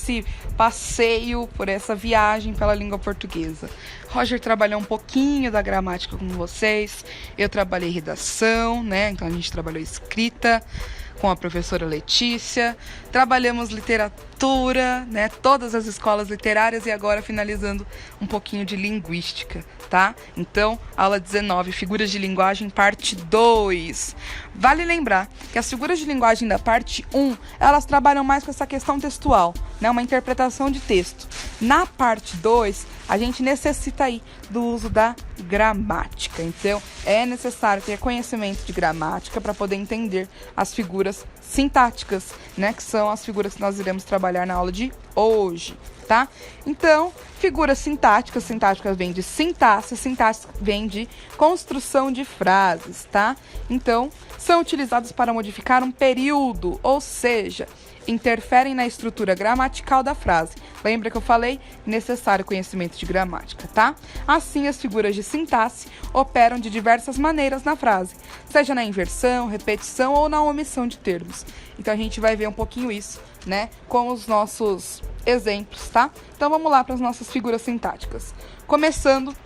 esse passeio, por essa viagem pela língua portuguesa. Roger trabalhou um pouquinho da gramática com vocês, eu trabalhei redação, né? Então a gente trabalhou escrita com a professora Letícia, trabalhamos literatura, né? Todas as escolas literárias e agora finalizando um pouquinho de linguística, tá? Então, aula 19, figuras de linguagem, parte 2. Vale lembrar que as figuras de linguagem da parte 1, elas trabalham mais com essa questão textual, né? Uma interpretação de texto. Na parte 2, a gente necessita aí do uso da gramática. Então, é necessário ter conhecimento de gramática para poder entender as figuras sintáticas, né? Que são as figuras que nós iremos trabalhar na aula de hoje, tá? Então, figuras sintáticas, sintáticas vem de sintaxe vem de construção de frases, tá? Então, são utilizadas para modificar um período, ou seja, interferem na estrutura gramatical da frase. Lembra que eu falei? Necessário conhecimento de gramática, tá? Assim, as figuras de sintaxe operam de diversas maneiras na frase, seja na inversão, repetição ou na omissão de termos. Então, a gente vai ver um pouquinho isso, né, com os nossos exemplos, tá? Então, vamos lá para as nossas figuras sintáticas. Começando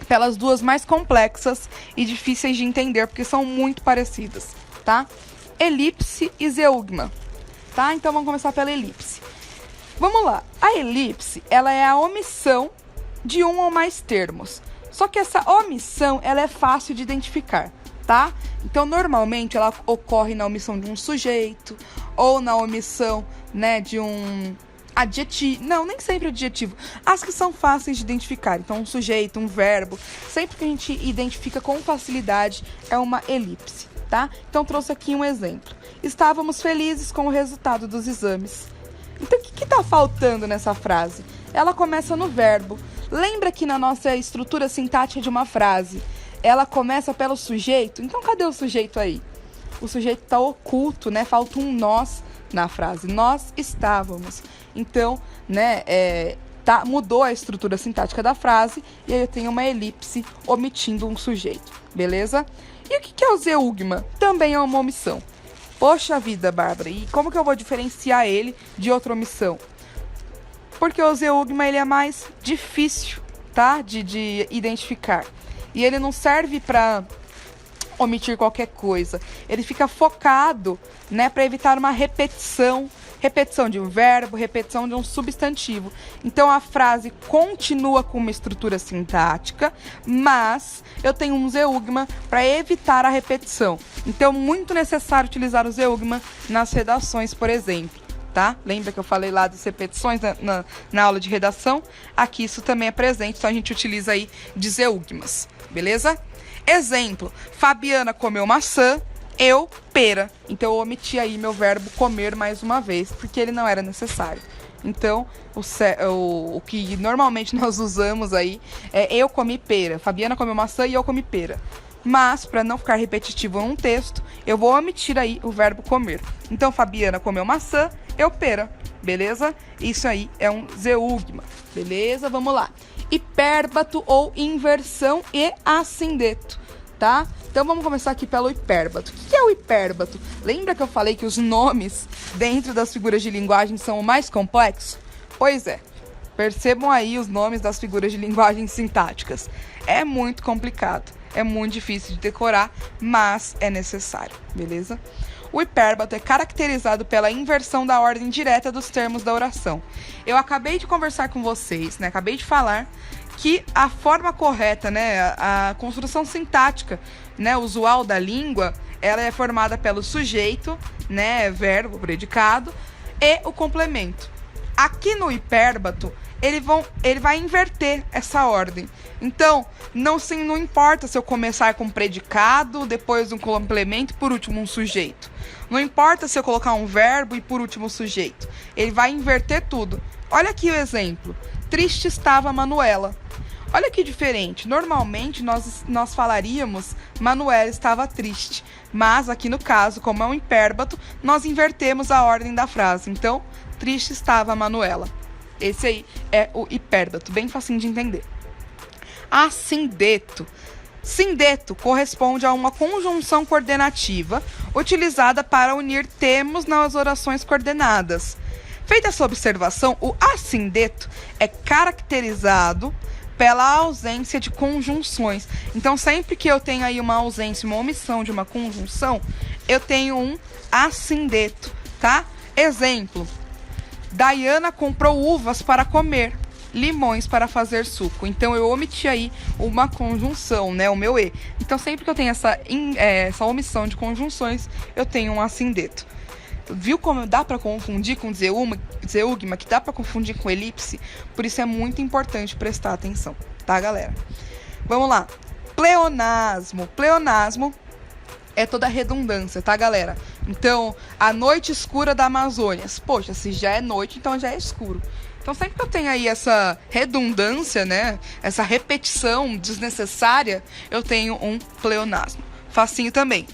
pelas duas mais complexas e difíceis de entender, porque são muito parecidas, tá? Elipse e zeugma. Tá? Então, vamos começar pela elipse. Vamos lá. A elipse, ela é a omissão de um ou mais termos. Só que essa omissão, ela é fácil de identificar, tá? Então, normalmente, ela ocorre na omissão de um sujeito ou na omissão, né, de um adjetivo. Não, nem sempre adjetivo. As que são fáceis de identificar. Então, um sujeito, um verbo. Sempre que a gente identifica com facilidade, é uma elipse, tá? Então, trouxe aqui um exemplo. Estávamos felizes com o resultado dos exames. Então, o que está faltando nessa frase? Ela começa no verbo. Lembra que na nossa estrutura sintática de uma frase, ela começa pelo sujeito? Então, cadê o sujeito aí? O sujeito está oculto, né? Falta um nós na frase. Nós estávamos. Então, né, mudou a estrutura sintática da frase e aí eu tenho uma elipse omitindo um sujeito. Beleza? E o que é o zeugma? Também é uma omissão. Poxa vida, Bárbara, e como que eu vou diferenciar ele de outra omissão? Porque o zeugma, ele é mais difícil, tá? De identificar. E ele não serve para omitir qualquer coisa. Ele fica focado, né, para evitar uma repetição. Repetição de um verbo, repetição de um substantivo. Então, a frase continua com uma estrutura sintática, mas eu tenho um zeugma para evitar a repetição. Então, muito necessário utilizar o zeugma nas redações, por exemplo, tá? Lembra que eu falei lá das repetições na aula de redação? Aqui isso também é presente, então a gente utiliza aí de zeugmas, beleza? Exemplo, Fabiana comeu maçã, eu, pera. Então, eu omiti aí meu verbo comer mais uma vez, porque ele não era necessário. Então, o que normalmente nós usamos aí é eu comi pera. Fabiana comeu maçã e eu comi pera. Mas, para não ficar repetitivo num texto, eu vou omitir aí o verbo comer. Então, Fabiana comeu maçã, eu pera. Beleza? Isso aí é um zeugma. Beleza? Vamos lá. Hipérbato ou inversão e assindeto. Tá? Então, vamos começar aqui pelo hipérbato. O que é o hipérbato? Lembra que eu falei que os nomes dentro das figuras de linguagem são o mais complexo? Pois é. Percebam aí os nomes das figuras de linguagem sintáticas. É muito complicado. É muito difícil de decorar, mas é necessário. Beleza? O hipérbato é caracterizado pela inversão da ordem direta dos termos da oração. Eu acabei de conversar com vocês, né? Acabei de falar que a forma correta, né, a construção sintática, né, usual da língua, ela é formada pelo sujeito, né, verbo, predicado, e o complemento. Aqui no hipérbato, ele vai inverter essa ordem. Então, não importa se eu começar com predicado, depois um complemento e por último um sujeito. Não importa se eu colocar um verbo e por último um sujeito. Ele vai inverter tudo. Olha aqui o exemplo. Triste estava Manuela. Olha que diferente. Normalmente nós falaríamos Manuela estava triste. Mas aqui no caso, como é um hipérbato, nós invertemos a ordem da frase. Então, triste estava Manuela. Esse aí é o hipérbato, bem facinho de entender. Assindeto. Sindeto corresponde a uma conjunção coordenativa utilizada para unir termos nas orações coordenadas. Feita essa observação, o assindeto é caracterizado pela ausência de conjunções. Então, sempre que eu tenho aí uma ausência, uma omissão de uma conjunção, eu tenho um assindeto, tá? Exemplo: Diana comprou uvas para comer, limões para fazer suco. Então, eu omiti aí uma conjunção, né? O meu E. Então, sempre que eu tenho essa omissão de conjunções, eu tenho um assindeto. Viu como dá para confundir com zeugma, que dá para confundir com elipse? Por isso é muito importante prestar atenção, tá, galera? Vamos lá. Pleonasmo. Pleonasmo é toda a redundância, tá, galera? Então, a noite escura da Amazônia. Poxa, se já é noite, então já é escuro. Então, sempre que eu tenho aí essa redundância, né, essa repetição desnecessária, eu tenho um pleonasmo. Facinho também.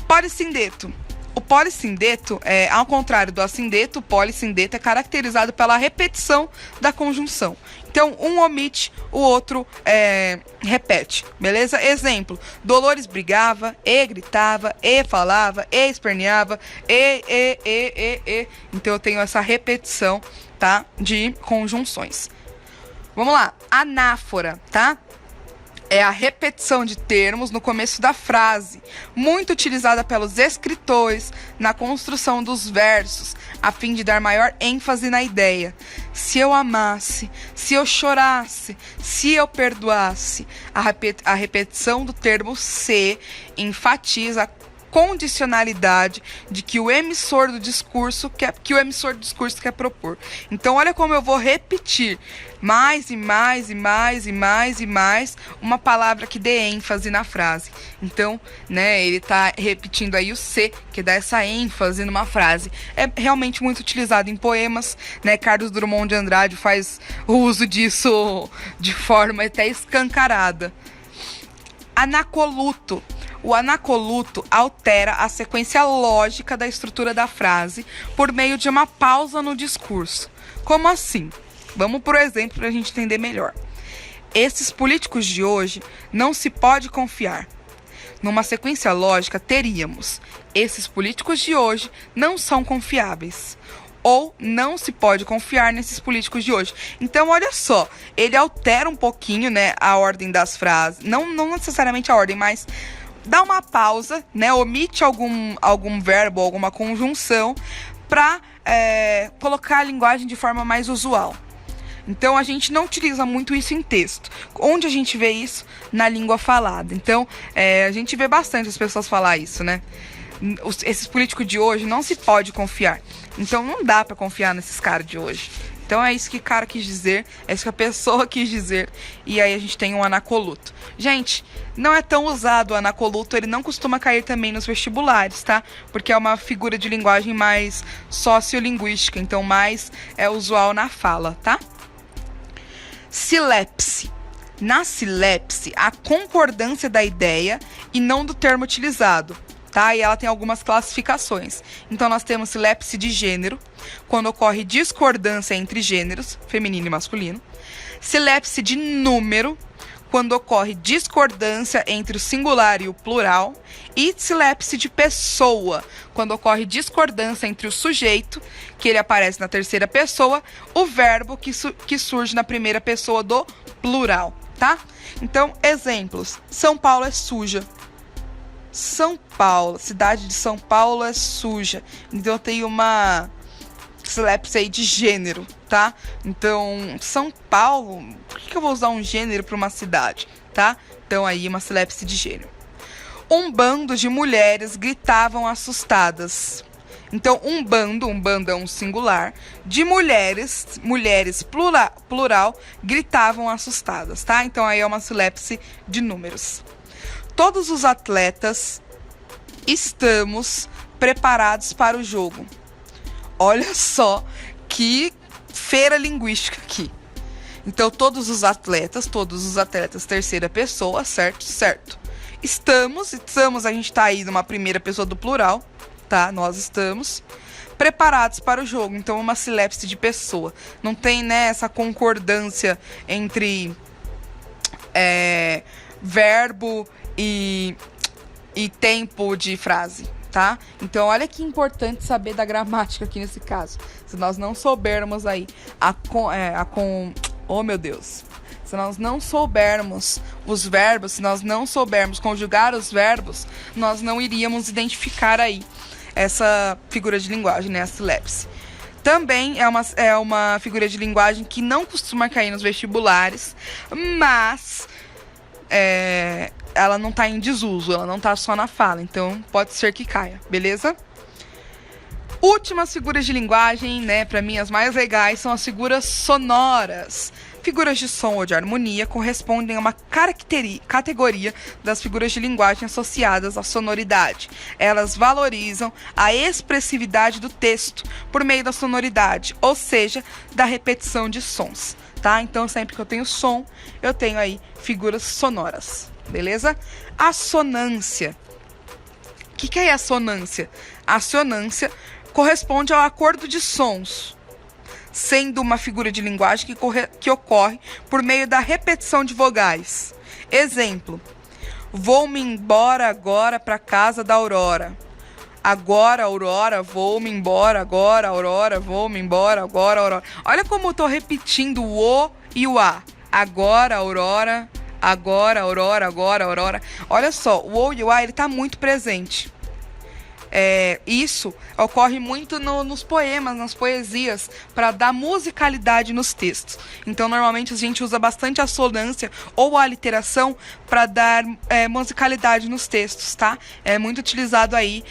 Polissindeto. O polissindeto, ao contrário do assindeto, o polissindeto é caracterizado pela repetição da conjunção. Então, um omite, o outro repete, beleza? Exemplo: Dolores brigava, e gritava, e falava, e esperneava, e. Então, eu tenho essa repetição, tá, de conjunções. Vamos lá, anáfora, tá? É a repetição de termos no começo da frase, muito utilizada pelos escritores na construção dos versos, a fim de dar maior ênfase na ideia. Se eu amasse, se eu chorasse, se eu perdoasse. A repetição do termo se enfatiza a condicionalidade de que o emissor do discurso quer propor. Então, olha como eu vou repetir mais e mais uma palavra que dê ênfase na frase. Então, né, ele tá repetindo aí o se, que dá essa ênfase numa frase. É realmente muito utilizado em poemas, né? Carlos Drummond de Andrade faz o uso disso de forma até escancarada. Anacoluto. O anacoluto altera a sequência lógica da estrutura da frase por meio de uma pausa no discurso. Como assim? Vamos por exemplo para a gente entender melhor. Esses políticos de hoje não se pode confiar. Numa sequência lógica teríamos: esses políticos de hoje não são confiáveis. Ou não se pode confiar nesses políticos de hoje. Então, olha só, ele altera um pouquinho, né, a ordem das frases. Não necessariamente a ordem, mas dá uma pausa, né, omite algum verbo, alguma conjunção, para colocar a linguagem de forma mais usual. Então, a gente não utiliza muito isso em texto. Onde a gente vê isso? Na língua falada. Então, a gente vê bastante as pessoas falar isso, né? Esses políticos de hoje não se pode confiar. Então, não dá pra confiar nesses caras de hoje. Então, é isso que o cara quis dizer, é isso que a pessoa quis dizer. E aí, a gente tem um anacoluto. Gente, não é tão usado o anacoluto, ele não costuma cair também nos vestibulares, tá? Porque é uma figura de linguagem mais sociolinguística, então mais é usual na fala, tá? Silepse. Na silepse, a concordância da ideia e não do termo utilizado, tá? E ela tem algumas classificações. Então, nós temos silepse de gênero, quando ocorre discordância entre gêneros, feminino e masculino. Silepse de número, quando ocorre discordância entre o singular e o plural. E silepse de pessoa, quando ocorre discordância entre o sujeito, que ele aparece na terceira pessoa, o verbo que surge na primeira pessoa do plural, tá? Então, exemplos. São Paulo é suja. São Paulo, cidade de São Paulo é suja. Então, eu tenho uma silepse aí de gênero, tá? Então, São Paulo, por que eu vou usar um gênero para uma cidade, tá? Então, aí, uma silepse de gênero. Um bando de mulheres gritavam assustadas. Então, um bando é um singular, de mulheres plural, gritavam assustadas, tá? Então, aí é uma silepse de números. Todos os atletas estamos preparados para o jogo. Olha só que feira linguística aqui. Então, todos os atletas, terceira pessoa, certo. Estamos, a gente tá aí numa primeira pessoa do plural, tá? Nós estamos preparados para o jogo. Então, uma silepse de pessoa. Não tem, né, essa concordância entre verbo e tempo de frase, tá? Então, olha que importante saber da gramática aqui nesse caso. Se nós não soubermos aí oh, meu Deus. Se nós não soubermos os verbos, se nós não soubermos conjugar os verbos, nós não iríamos identificar aí essa figura de linguagem, né? A sílabse. Também é uma figura de linguagem que não costuma cair nos vestibulares, mas ela não está em desuso, ela não está só na fala, então pode ser que caia, beleza? Últimas figuras de linguagem, né, para mim as mais legais são as figuras sonoras. Figuras de som ou de harmonia correspondem a uma categoria das figuras de linguagem associadas à sonoridade. Elas valorizam a expressividade do texto por meio da sonoridade, ou seja, da repetição de sons, tá? Então, sempre que eu tenho som, eu tenho aí figuras sonoras, beleza? Assonância. O que é a assonância? A assonância corresponde ao acordo de sons, sendo uma figura de linguagem que ocorre por meio da repetição de vogais. Exemplo: vou-me embora agora para casa da Aurora. Agora, Aurora, vou-me embora agora, Aurora, vou-me embora agora, Aurora. Olha como eu tô repetindo o O e o A. Agora, Aurora, agora, Aurora, agora, Aurora. Olha só, o O e o A, ele tá muito presente. Isso ocorre muito nos poemas, nas poesias, para dar musicalidade nos textos. Então, normalmente, a gente usa bastante a assonância ou a aliteração para dar musicalidade nos textos, tá? É muito utilizado aí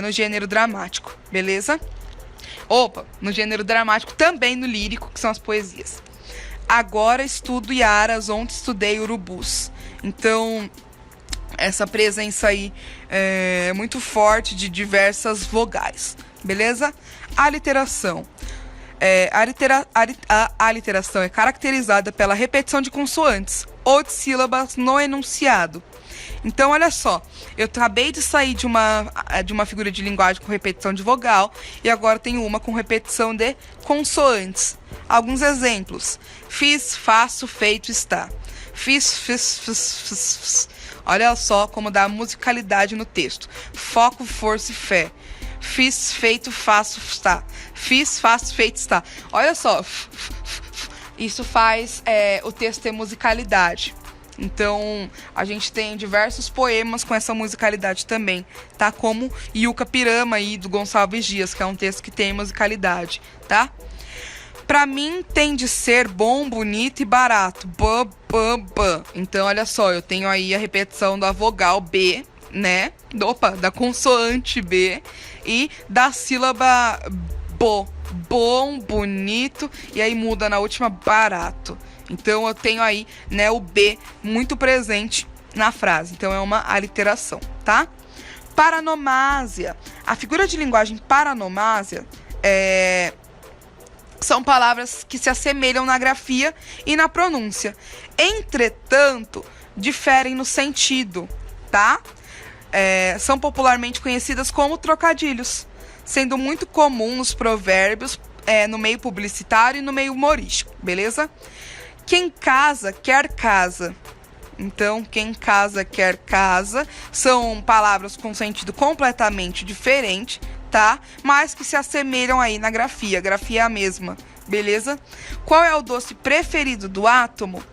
no gênero dramático, beleza? No gênero dramático, também no lírico, que são as poesias. Agora estudo iaras, ontem estudei urubus. Então, essa presença aí é muito forte de diversas vogais, beleza? Aliteração. A aliteração é caracterizada pela repetição de consoantes ou de sílabas no enunciado. Então, olha só, eu acabei de sair de uma figura de linguagem com repetição de vogal e agora tenho uma com repetição de consoantes. Alguns exemplos: fiz, faço, feito, está. Fiz. Olha só como dá musicalidade no texto. Foco, força e fé. Fiz, feito, faço, está. Fiz, faço, feito, está. Olha só. Isso faz o texto ter musicalidade. Então, a gente tem diversos poemas com essa musicalidade também, tá? Como Yuca Pirama aí, do Gonçalves Dias, que é um texto que tem musicalidade, tá? Pra mim, tem de ser bom, bonito e barato. Então, olha só, eu tenho aí a repetição da vogal B, né? Da consoante B e da sílaba bo. Bom, bonito, e aí muda na última, barato. Então, eu tenho aí, né, o B muito presente na frase. Então, é uma aliteração, tá? Paranomásia. A figura de linguagem paranomásia são palavras que se assemelham na grafia e na pronúncia. Entretanto, diferem no sentido, tá? São popularmente conhecidas como trocadilhos, sendo muito comum nos provérbios, no meio publicitário e no meio humorístico, beleza? Quem casa, quer casa. Então, quem casa, quer casa. São palavras com sentido completamente diferente, tá? Mas que se assemelham aí na grafia. A grafia é a mesma, beleza? Qual é o doce preferido do átomo?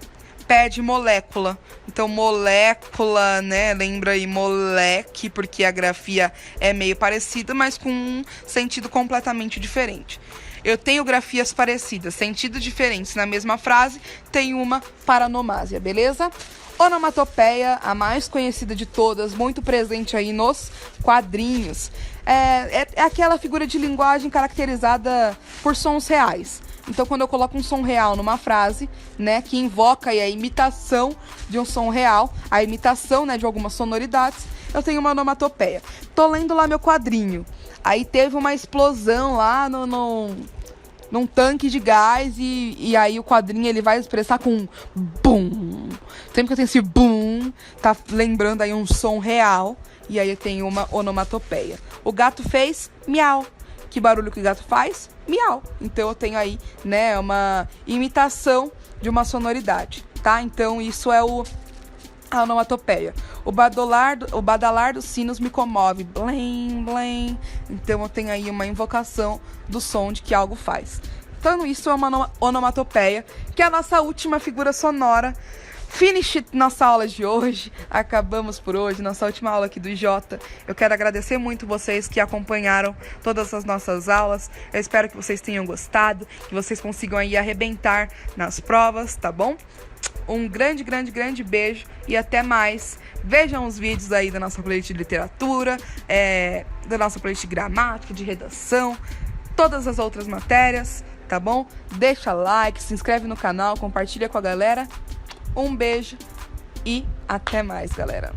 Pede molécula. Então, molécula, né? Lembra aí moleque, porque a grafia é meio parecida, mas com um sentido completamente diferente. Eu tenho grafias parecidas, sentidos diferentes na mesma frase, tem uma paranomásia, beleza? Onomatopeia, a mais conhecida de todas, muito presente aí nos quadrinhos. É aquela figura de linguagem caracterizada por sons reais. Então, quando eu coloco um som real numa frase, né, que invoca aí a imitação de um som real, a imitação, né, de algumas sonoridades, eu tenho uma onomatopeia. Tô lendo lá meu quadrinho. Aí teve uma explosão lá num tanque de gás e aí o quadrinho ele vai expressar com um bum. Sempre que eu tenho esse bum, tá lembrando aí um som real e aí eu tenho uma onomatopeia. O gato fez miau. Que barulho que o gato faz? Miau. Então eu tenho aí, né, uma imitação de uma sonoridade, tá? Então isso é A onomatopeia. O badalar dos sinos me comove. Blém, blém. Então eu tenho aí uma invocação do som de que algo faz. Então isso é uma onomatopeia, que é a nossa última figura sonora. Finish nossa aula de hoje. Acabamos por hoje, nossa última aula aqui do IJ. Eu quero agradecer muito vocês que acompanharam todas as nossas aulas. Eu espero que vocês tenham gostado, que vocês consigam aí arrebentar nas provas, tá bom? Um grande, grande, grande beijo e até mais. Vejam os vídeos aí da nossa playlist de literatura, da nossa playlist de gramática, de redação, todas as outras matérias, tá bom? Deixa like, se inscreve no canal, compartilha com a galera. Um beijo e até mais, galera.